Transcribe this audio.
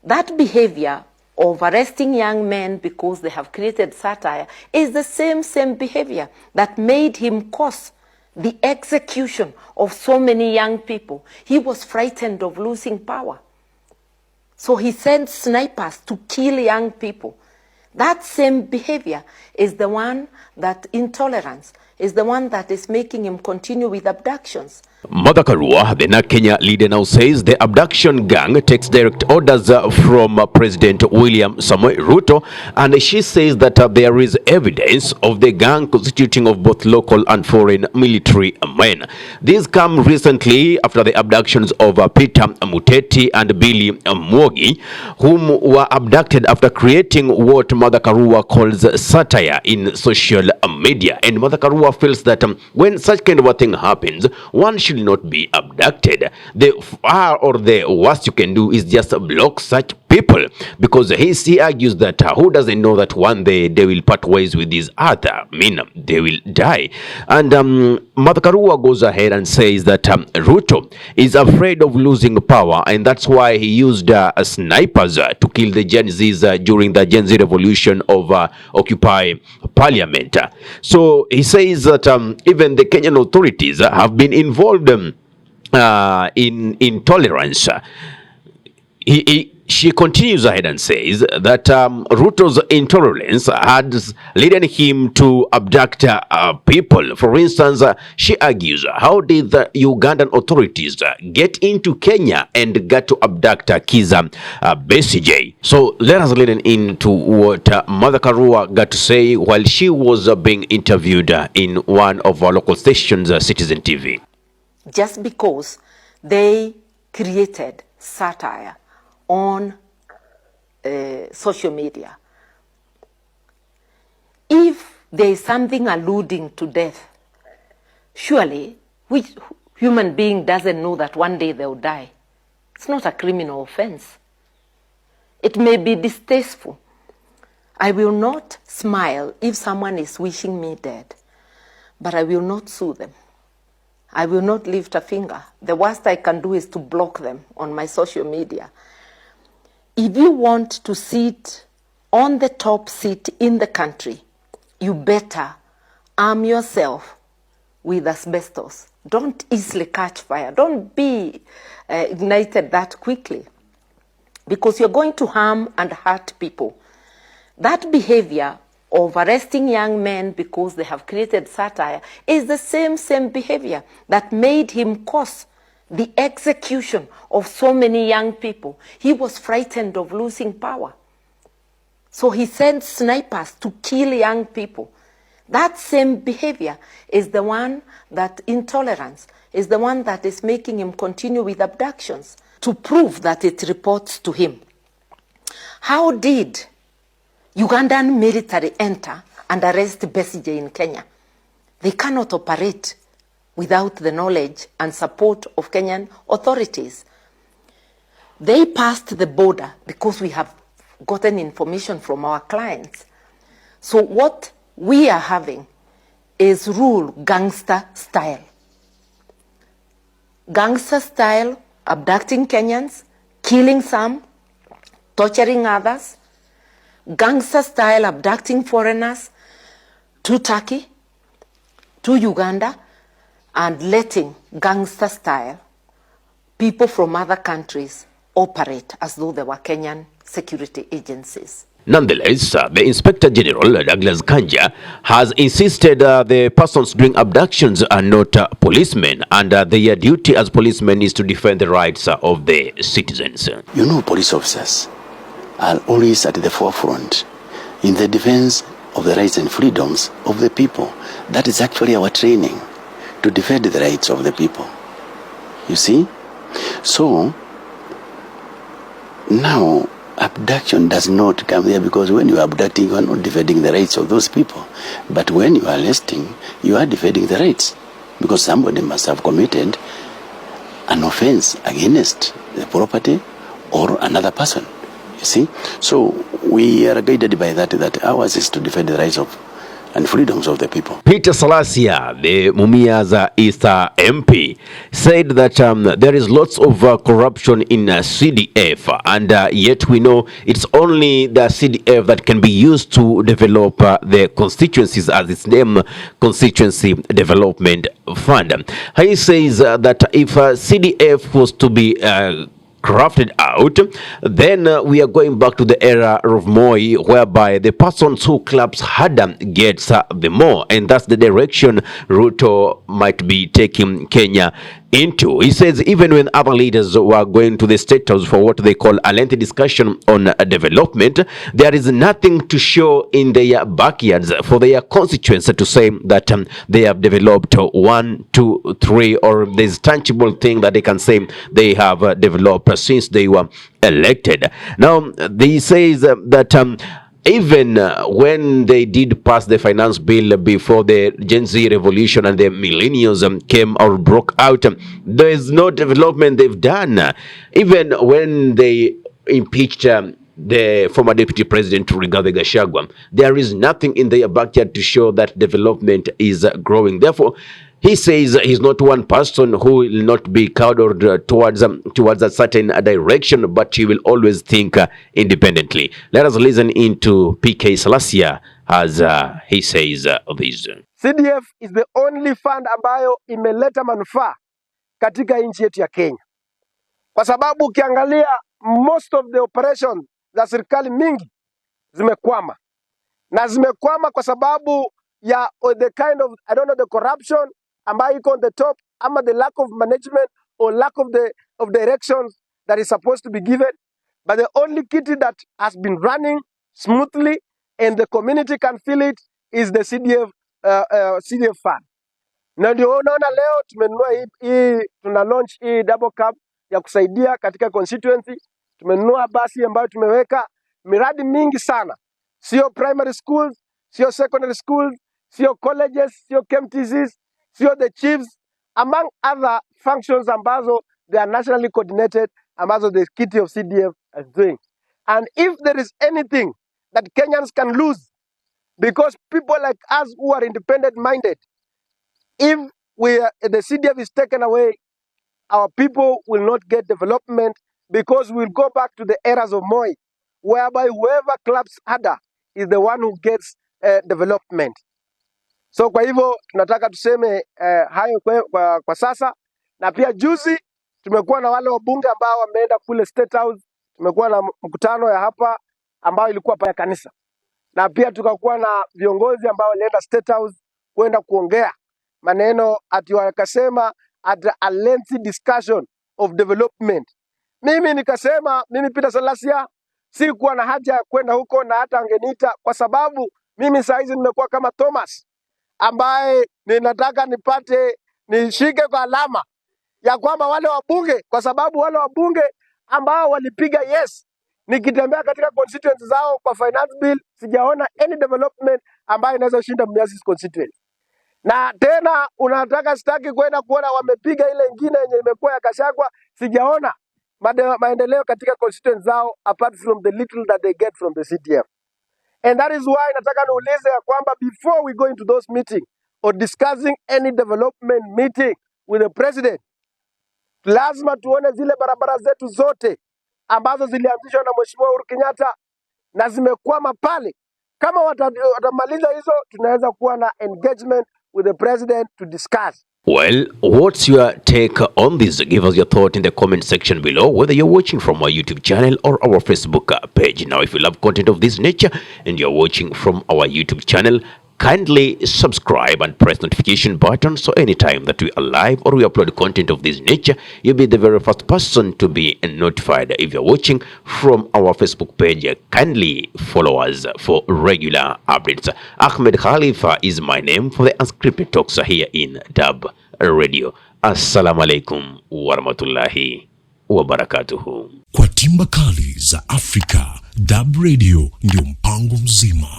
That behavior of arresting young men because they have created satire is the same behavior that made him cause the execution of so many young people. He was frightened of losing power. So he sent snipers to kill young people. That same behavior is the one that intolerance is the one that is making him continue with abductions. Mother Karua, the Kenya leader, now says the abduction gang takes direct orders from President William Samoei Ruto, and she says that there is evidence of the gang constituting of both local and foreign military men. These come recently after the abductions of Peter Muteti and Billy Mwogi, whom were abducted after creating what Mother Karua calls satire in social media. And Mother Karua feels that when such kind of a thing happens, one should not be abducted. The far or the worst you can do is just block such people, because he argues that who doesn't know that one day they will part ways with this other, I mean they will die. And Mother Karua goes ahead and says that Ruto is afraid of losing power, and that's why he used snipers to kill the Gen Zs during the Gen Z revolution of Occupy Parliament. So he says that even the Kenyan authorities have been involved in intolerance. She continues ahead and says that Ruto's intolerance had led him to abduct people. For instance, she argues, how did the Ugandan authorities get into Kenya and get to abduct Kiza Besigye? So let us listen into what Mother Karua got to say while she was being interviewed in one of our local stations, Citizen TV. Just because they created satire on social media, if there is something alluding to death, surely which human being doesn't know that one day they'll die? It's not a criminal offense. It may be distasteful. I will not smile if someone is wishing me dead, but I will not sue them. I will not lift a finger. The worst I can do is to block them on my social media. If you want to sit on the top seat in the country, you better arm yourself with asbestos. Don't easily catch fire. Don't be ignited that quickly, because you're going to harm and hurt people. That behavior of arresting young men because they have created satire is the same behavior that made him cause the execution of so many young people. He was frightened of losing power. So he sent snipers to kill young people. That same behavior is the one that intolerance is the one that is making him continue with abductions to prove that it reports to him. How did Ugandan military enter and arrest Besigye in Kenya? They cannot operate without the knowledge and support of Kenyan authorities. They passed the border because we have gotten information from our clients. So what we are having is rule gangster style. Gangster style, abducting Kenyans, killing some, torturing others. Gangster style, abducting foreigners to Turkey, to Uganda, and letting gangster style people from other countries operate as though they were Kenyan security agencies. Nonetheless, the Inspector General, Douglas Kanja, has insisted the persons doing abductions are not policemen, and their duty as policemen is to defend the rights of the citizens. You know, police officers are always at the forefront in the defense of the rights and freedoms of the people. That is actually our training, to defend the rights of the people. You see? So, now, abduction does not come there, because when you are abducting, you are not defending the rights of those people. But when you are arresting, you are defending the rights, because somebody must have committed an offense against the property or another person. You see? So we are guided by that ours is to defend the rights of and freedoms of the people. Peter Salasia, the Mumia's Easter MP, said that there is lots of corruption in CDF, and yet we know it's only the CDF that can be used to develop the constituencies, as its name, Constituency Development Fund. He says that if CDF was to be crafted out, then we are going back to the era of Moi, whereby the persons who claps harder gets the more, and that's the direction Ruto might be taking Kenya into. He says even when other leaders were going to the State House for what they call a lengthy discussion on development, there is nothing to show in their backyards for their constituents to say that they have developed 1, 2, 3, or there's tangible thing that they can say they have developed since they were elected. Now, he says that even when they did pass the finance bill before the Gen Z revolution and the millennials came or broke out, there is no development they've done. Even when they impeached the former deputy president Rigathi Gachagua, there is nothing in their backyard to show that development is growing. Therefore, he says he's not one person who will not be cowed towards a certain direction, but he will always think independently. Let us listen into PK Salasia as he says this. CDF is the only fund ambayo imeleta manufaa katika nchi yetu ya Kenya, kwa sababu ukiangalia most of the operations za serikali mingi zimekwama, na zimekwama kwa sababu ya the kind of, I don't know, the corruption ambayo iko on the top, ama the lack of management or lack of directions that is supposed to be given. But the only kitty that has been running smoothly and the community can feel it is the CDF fund. Na ndio unaona leo tumenunua hii tuna launch hii double cab ya kusaidia katika constituency. Tumenunua basi ambayo tumeweka miradi mingi sana, sio primary schools, sio secondary schools, sio colleges, sio KMTCs, sio the chiefs, among other functions ambazo they are nationally coordinated, ambazo the kitty of CDF is doing. And if there is anything that Kenyans can lose, because people like us who are independent minded, if the CDF is taken away, our people will not get development, because we'll go back to the eras of Moi, whereby whoever claps harder is the one who gets development. So kwa hivyo tunataka tuseme hayo kwa sasa, na pia juzi tumekuwa na wale wabunge ambao wameenda kule State House. Tumekuwa na mkutano ya hapa ambao ilikuwa pa kanisa, na pia tukakuwa na viongozi ambao walienda State House kwenda kuongea maneno, ati wakasema at a lengthy discussion of development. Mimi nikasema, mimi Peter Salasia si kuwa na haja ya kwenda huko, na hata angeniita, kwa sababu mimi saa hizi nimekuwa kama Thomas ambaye ninataka nishike kwa alama ya kwamba wale wabunge, kwa sababu wale wabunge ambao walipiga yes, nikitembea katika constituency zao kwa finance bill, sijaona any development ambayo inaweza shinda Mumias constituency. Na tena unataka sitaki kwenda kuona wamepiga ile nyingine yenye imekuwa ya Gachagua, sijaona maendeleo katika constituency zao apart from the little that they get from the CDF. And that is why nataka niulize ya kwamba before we go into those meetings or discussing any development meeting with the president, lazima tuone zile barabara zetu zote ambazo zilianzishwa na Mheshimiwa Uhuru Kenyatta na zimekwama pale. Kama watamaliza hizo, tunaweza kuwa na engagement with the president to discuss. Well, what's your take on this? Give us your thought in the comment section below, whether you're watching from our YouTube channel or our Facebook page. Now, if you love content of this nature and you're watching from our YouTube channel, kindly subscribe and press notification button, so anytime that we are live or we upload content of this nature, you'll be the very first person to be notified. If you're watching from our Facebook page, kindly follow us for regular updates. Ahmed Khalifa is my name for the unscripted talks here in DURB Radio. Assalamu alaikum warahmatullahi wabarakatuhu. Kwa timba kali za Afrika, DURB Radio ndio mpango mzima.